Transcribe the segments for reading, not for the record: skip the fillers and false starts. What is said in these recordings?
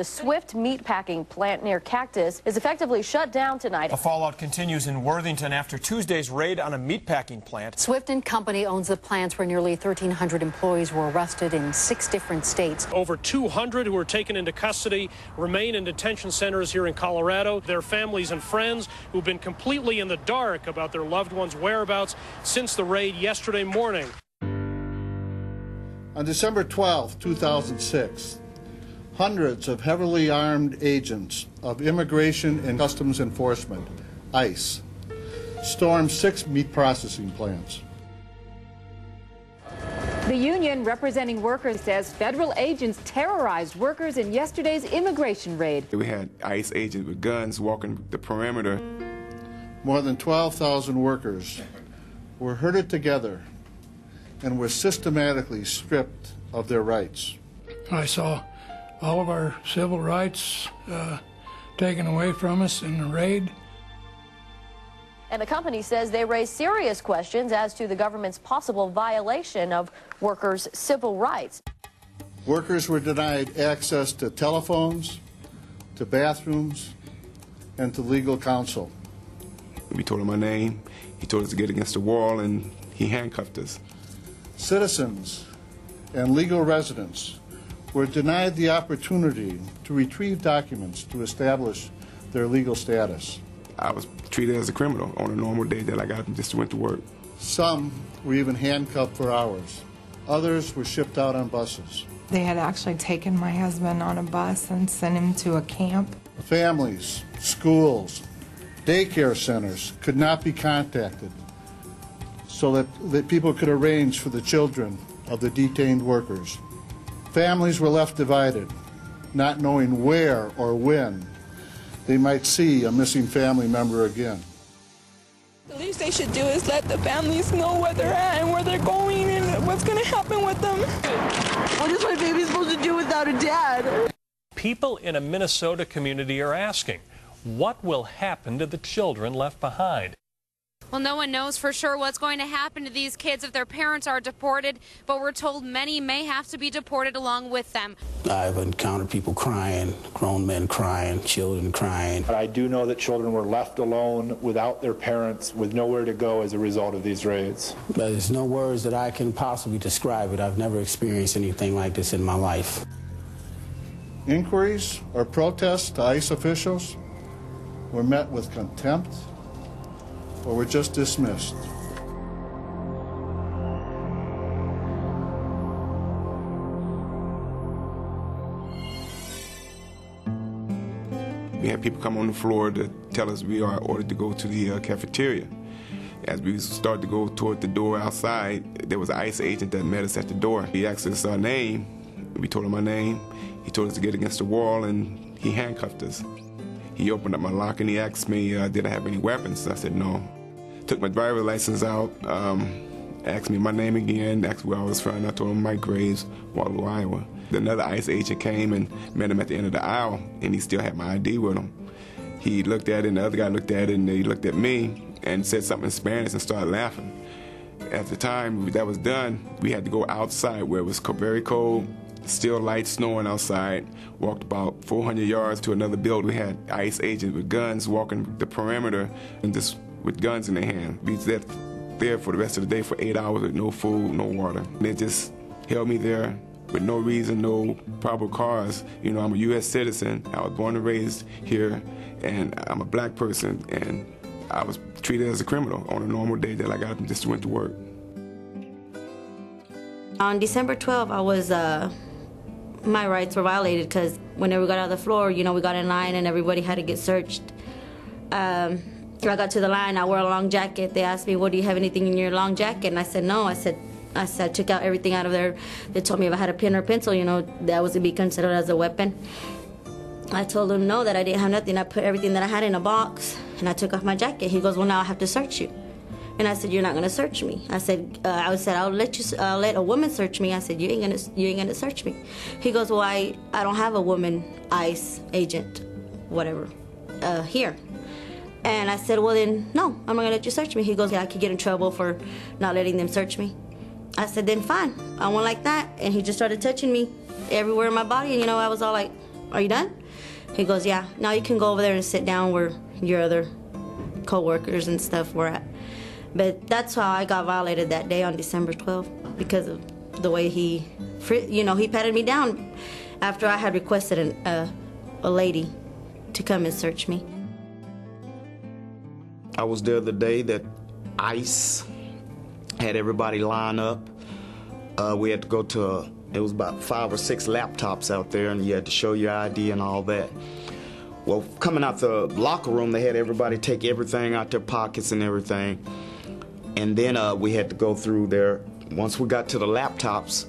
The Swift meatpacking plant near Cactus is effectively shut down tonight. The fallout continues in Worthington after Tuesday's raid on a meatpacking plant. Swift & Company owns the plants where nearly 1,300 employees were arrested in 6 different states. Over 200 who were taken into custody remain in detention centers here in Colorado. Their families and friends who've been completely in the dark about their loved ones' whereabouts since the raid yesterday morning. On December 12, 2006, hundreds of heavily armed agents of Immigration and Customs Enforcement, ICE, stormed 6 meat processing plants. The union representing workers says federal agents terrorized workers in yesterday's immigration raid. We had ICE agents with guns walking the perimeter. More than 12,000 workers were herded together and were systematically stripped of their rights. I saw all of our civil rights taken away from us in the raid. And the company says they raised serious questions as to the government's possible violation of workers' civil rights. Workers were denied access to telephones, to bathrooms, and to legal counsel. We told him my name, he told us to get against the wall, and he handcuffed us. Citizens and legal residents were denied the opportunity to retrieve documents to establish their legal status. I was treated as a criminal on a normal day that I got just went to work. Some were even handcuffed for hours. Others were shipped out on buses. They had actually taken my husband on a bus and sent him to a camp. Families, schools, daycare centers could not be contacted so that people could arrange for the children of the detained workers. Families were left divided, not knowing where or when they might see a missing family member again. The least they should do is let the families know where they're at and where they're going and what's going to happen with them. What is my baby supposed to do without a dad? People in a Minnesota community are asking, what will happen to the children left behind? Well, no one knows for sure what's going to happen to these kids if their parents are deported, but we're told many may have to be deported along with them. I've encountered people crying, grown men crying, children crying. But I do know that children were left alone without their parents, with nowhere to go as a result of these raids. But there's no words that I can possibly describe it. I've never experienced anything like this in my life. Inquiries or protests to ICE officials were met with contempt or were just dismissed. We had people come on the floor to tell us we are ordered to go to the cafeteria. As we started to go toward the door outside, there was an ICE agent that met us at the door. He asked us our name. We told him our name. He told us to get against the wall, and he handcuffed us. He opened up my locker and he asked me, did I have any weapons? I said no. Took my driver's license out, asked me my name again, asked where I was from. I told him Mike Graves, Waterloo, Iowa. Another ICE agent came and met him at the end of the aisle, and he still had my ID with him. He looked at it, and the other guy looked at it, and he looked at me and said something in Spanish and started laughing. At the time that was done, we had to go outside where it was very cold, still light snowing outside, walked about 400 yards to another building. We had ICE agents with guns walking the perimeter and just with guns in their hand. We sat there for the rest of the day for 8 hours with no food, no water. And they just held me there with no reason, no probable cause. You know, I'm a U.S. citizen. I was born and raised here, and I'm a black person, and I was treated as a criminal on a normal day that I got up and just went to work. On December 12th, I was my rights were violated because whenever we got out of the floor, you know, we got in line and everybody had to get searched. I got to the line, I wore a long jacket. They asked me, well, do you have anything in your long jacket? And I said, no. I said, I took out everything out of there. They told me if I had a pen or pencil, you know, that was to be considered as a weapon. I told him no, that I didn't have nothing. I put everything that I had in a box, and I took off my jacket. He goes, well, now I have to search you. And I said, you're not gonna search me. I said, I'll let a woman search me. I said, you ain't gonna search me. He goes, well, I don't have a woman ICE agent, whatever, here. And I said, well then, no, I'm not gonna let you search me. He goes, yeah, I could get in trouble for not letting them search me. I said, then fine, I went like that. And he just started touching me everywhere in my body. And you know, I was all like, are you done? He goes, yeah. Now you can go over there and sit down where your other co-workers and stuff were at. But that's how I got violated that day on December 12th, because of the way he patted me down after I had requested a lady to come and search me. I was there the day that ICE had everybody line up. We had to go to, it was about 5 or 6 laptops out there, and you had to show your ID and all that. Well, coming out the locker room, they had everybody take everything out their pockets and everything. And then we had to go through there. Once we got to the laptops,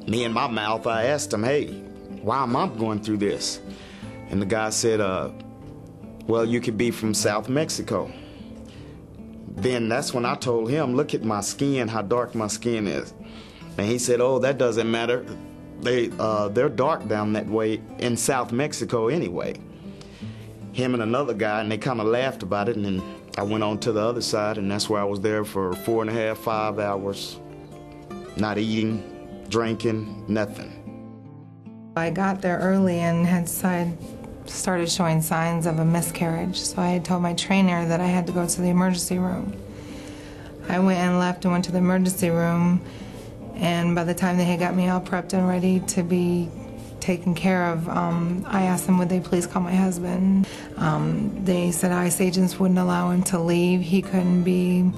me in my mouth, I asked him, hey, why am I going through this? And the guy said, well, you could be from South Mexico. Then that's when I told him, look at my skin, how dark my skin is. And he said, oh, that doesn't matter. They're dark down that way in South Mexico anyway. Him and another guy, and they kind of laughed about it, and then I went on to the other side, and that's where I was there for 4.5, 5 hours, not eating, drinking, nothing. I got there early and had started showing signs of a miscarriage, so I had told my trainer that I had to go to the emergency room. I went and left and went to the emergency room, and by the time they had got me all prepped and ready to be taken care of, I asked them would they please call my husband. They said ICE agents wouldn't allow him to leave. He couldn't be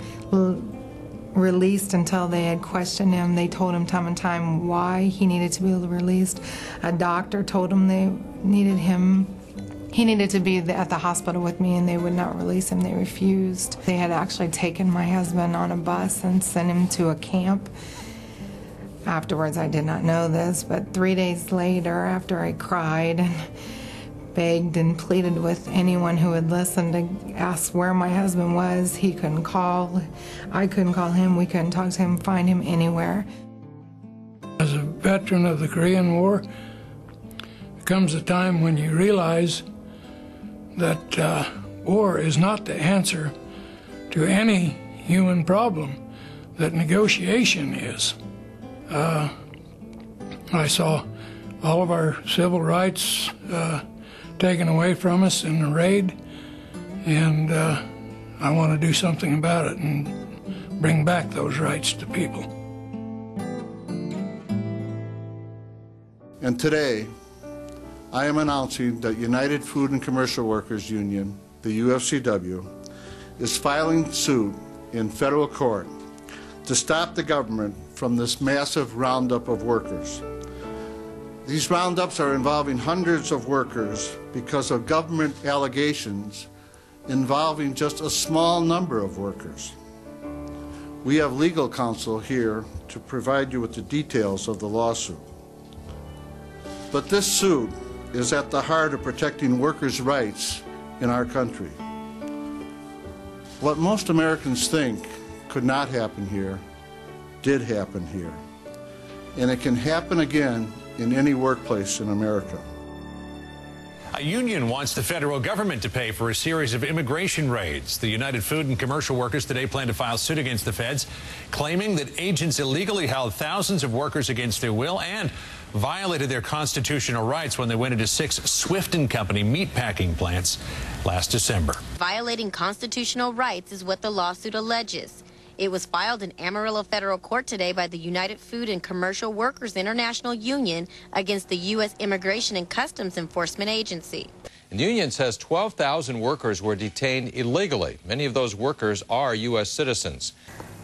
released until they had questioned him. They told him time and time why he needed to be released. A doctor told him he needed to be at the hospital with me, and they would not release him. They refused. They had actually taken my husband on a bus and sent him to a camp. Afterwards, I did not know this, but 3 days later, after I cried and begged and pleaded with anyone who would listen to ask where my husband was, he couldn't call. I couldn't call him. We couldn't talk to him, find him anywhere. As a veteran of the Korean War, there comes a time when you realize that war is not the answer to any human problem, that negotiation is. I saw all of our civil rights taken away from us in the raid, and I want to do something about it and bring back those rights to people. And today, I am announcing that United Food and Commercial Workers Union, the UFCW, is filing suit in federal court to stop the government from this massive roundup of workers. These roundups are involving hundreds of workers because of government allegations involving just a small number of workers. We have legal counsel here to provide you with the details of the lawsuit. But this suit is at the heart of protecting workers' rights in our country. What most Americans think could not happen here did happen here. And it can happen again in any workplace in America. A union wants the federal government to pay for a series of immigration raids. The United Food and Commercial Workers today plan to file suit against the feds, claiming that agents illegally held thousands of workers against their will and violated their constitutional rights when they went into 6 Swift & Company meatpacking plants last December. Violating constitutional rights is what the lawsuit alleges. It was filed in Amarillo Federal Court today by the United Food and Commercial Workers International Union against the U.S. Immigration and Customs Enforcement Agency. The union says 12,000 workers were detained illegally. Many of those workers are U.S. citizens.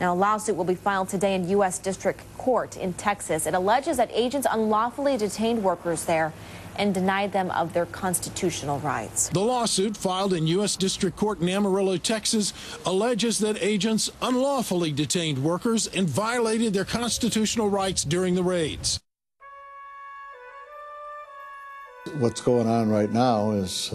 Now, a lawsuit will be filed today in U.S. District Court in Texas. It alleges that agents unlawfully detained workers there and denied them of their constitutional rights. The lawsuit filed in U.S. District Court in Amarillo, Texas, alleges that agents unlawfully detained workers and violated their constitutional rights during the raids. What's going on right now is,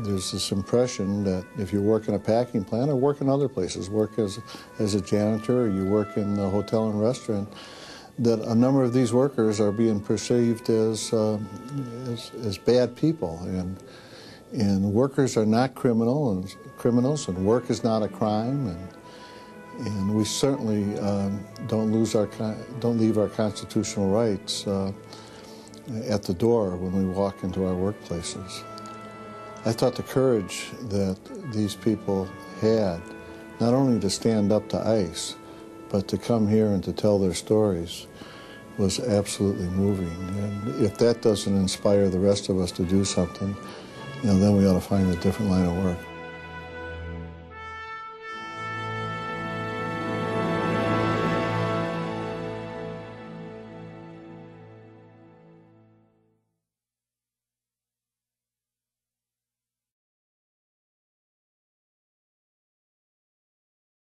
there's this impression that if you work in a packing plant or work in other places, work as a janitor, or you work in a hotel and restaurant, that a number of these workers are being perceived as bad people, and workers are not criminals, and work is not a crime, and we certainly don't leave our constitutional rights at the door when we walk into our workplaces. I thought the courage that these people had, not only to stand up to ICE, but to come here and to tell their stories, was absolutely moving. And if that doesn't inspire the rest of us to do something, then we ought to find a different line of work.